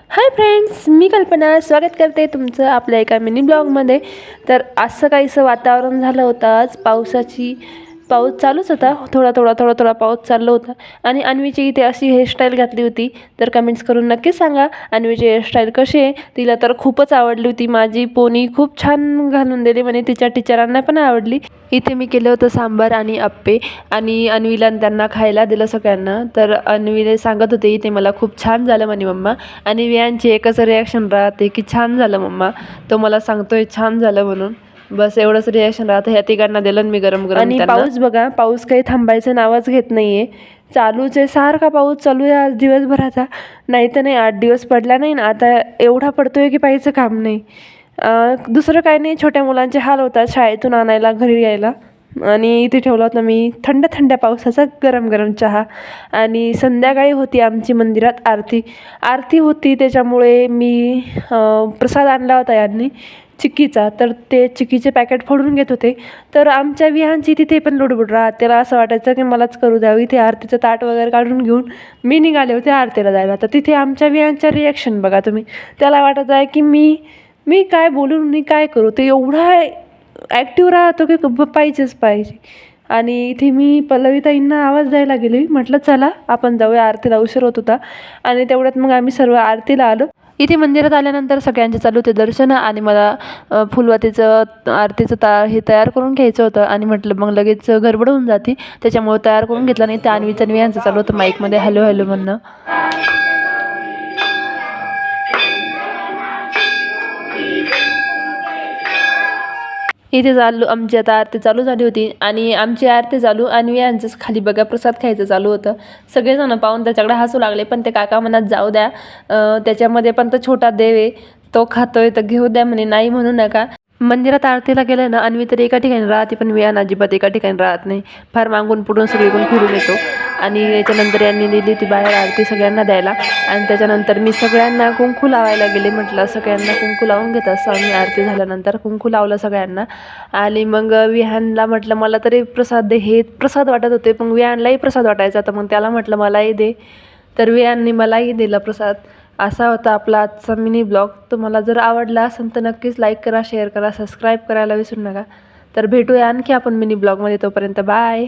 Hi friends, मी कल्पना स्वागत करते तुमचं आपल्या एका मिनी ब्लॉगमध्ये. तर असं काहीसं वातावरण झालं होतं आज पाऊस चालूच होता. थोडा पाऊस चालू होता. आणि अन्वीची इथे अशी हेअरस्टाईल घातली होती. तर कमेंट्स करून नक्कीच सांगा अन्वीची हेअरस्टाईल कशी आहे. तिला तर खूपच आवडली होती. माझी पोनी खूप छान घालून दिली म्हणे, तिच्या टीचरांना पण आवडली. इथे मी केलं होतं सांबार आणि अप्पे आणि अन्वीला त्यांना खायला दिलं सगळ्यांना. तर अन्वीला सांगत होते इथे मला खूप छान झालं म्हणे मम्मा. आणि वियांची एकच रिॲक्शन राहते की छान झालं मम्मा. तो मला सांगतोय छान झालं म्हणून. बस एवढंच रिॲक्शन राहतं. ह्या तिघांना दिलं मी गरम गरम. आणि पाऊस बघा, पाऊस काही थांबायचं नावच घेत नाहीये. चालूच आहे, सारखा पाऊस चालू आहे आज दिवसभराचा. नाही तर नाही, 8 दिवस पडला नाही ना, आता एवढा पडतोय की पाहायचं काम नाही. दुसरं काही नाही, छोट्या मुलांचे हाल होतात शाळेतून आणायला घरी यायला. आणि इथे ठेवला होता मी थंड पावसाचा गरम गरम चहा. आणि संध्याकाळी होती आमची मंदिरात आरती होती, त्याच्यामुळे मी प्रसाद आणला होता यांनी चिक्कीचा. तर ते चिक्कीचे पॅकेट फोडून घेत होते. तर आमच्या विहांची तिथे पण लुडबुड राहत. त्याला असं वाटायचं की मलाच करू द्यावं. इथे आरतीचं ताट वगैरे काढून घेऊन मी निघाले होते आरतीला जायला. तर तिथे आमच्या विहांच्या रिॲक्शन बघा तुम्ही. त्याला वाटत आहे की मी काय बोलून मी काय करू. ते एवढा ॲक्टिव्ह राहतो की पाहिजेच पाहिजे. आणि इथे मी पल्लवीताईंना आवाज द्यायला गेली. म्हटलं चला आपण जाऊया आरतीला, उशीर होत होता. आणि तेवढ्यात मग आम्ही सर्व आरतीला आलो. इथे मंदिरात आल्यानंतर सगळ्यांचे चालू होते दर्शन. आणि मला फुलवातीचं आरतीचं हे तयार करून घ्यायचं होतं. आणि म्हटलं मग लगेच गडबड होऊन जाते, त्याच्यामुळे तयार करून घेतला नाही. त्या अन्वीचं वियांचं चालू होतं माईकमध्ये हॅलो हॅलो म्हणणं. इथे चालू आमची आता आरती चालू झाली होती. आणि आमची आरती चालू आणि यांचंच खाली बघा प्रसाद खायचं चालू होतं. सगळेजण पाहून त्याच्याकडे हसू लागले. पण ते काका म्हणत जाऊ द्या, त्याच्यामध्ये पण तो छोटा देव आहे, तो खातोय तर घेऊ द्या म्हणे, नाही म्हणू नका. मंदिरात आरतीला गेलं ना, अन्वी तर एका ठिकाणी राहते पण विहान अजिबात एका ठिकाणी राहत नाही. फार मागून पुढून सगळीकडून फिरून येतो. आणि याच्यानंतर यांनी दिली होती बाहेर आरती सगळ्यांना द्यायला. आणि त्याच्यानंतर मी सगळ्यांना कुंकू लावायला गेले. म्हटलं सगळ्यांना कुंकू लावून घेत असं आम्ही आरती झाल्यानंतर कुंकू लावलं सगळ्यांना. आणि मग विहानला म्हटलं मला तरी प्रसाद दे, हे प्रसाद वाटत होते पण विहानलाही प्रसाद वाटायचा. तर मग त्याला म्हटलं मलाही दे. तर विहानने मलाही दिला प्रसाद. असा होता आपला आजचा मिनी ब्लॉग. तुम्हाला जर आवडला असेल तर नक्कीच लाईक करा, शेअर करा, सबस्क्राईब करायला विसरू नका. तर भेटूया आणखी आपण मिनी ब्लॉगमध्ये. तोपर्यंत बाय.